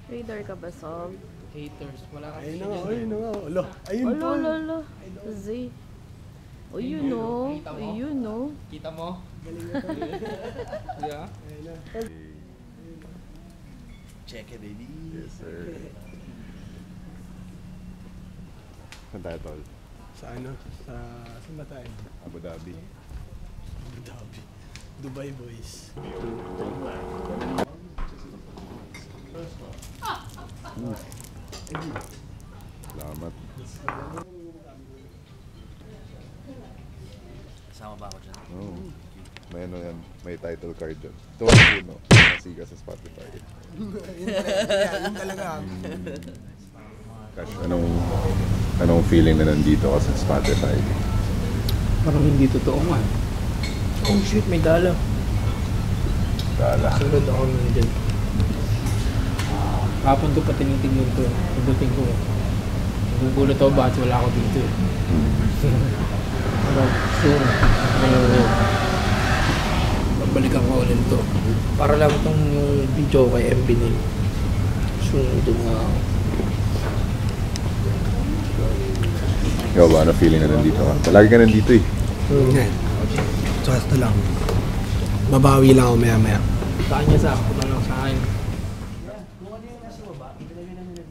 Radar ka ba, Sob? Haters. Wala kasi Ayun siya na nga, dyan. ayun na nga. Alo, ayun pa. Olo. Z. Oh, you know. Kita mo? You know. Kita mo? Galing na to. Yeah. Ayun na. Check it, baby. Yes, sir. Saan tayo, tol? Sa ano? Saan ba tayo? Abu Dhabi. Abu Dhabi. Dubai boys. Salamat. Kasama ba ako dyan? Oh. May ano yan, may title card dyan. Ito ang puno. Nasiga sa Spotify. Yun talaga. Cash, anong feeling na nandito ka sa Spotify? Parang hindi totoo man. Oh shit, may dala. Dala. Sunod ako nandiyan. Kapon to pa tinitingnan ko. Pagdating ko. Nagugulat ako bakit wala ako dito eh. Babalikan ko ulit to. Para lang itong video kay MB nil. Sunod nga ako. Ikaw ba, ano feeling na nandito ka? Palagi ka nandito eh. Yan. So, ito lang. Babawi lang ako maya-maya. Sa kanya sa ako, lang sa akin.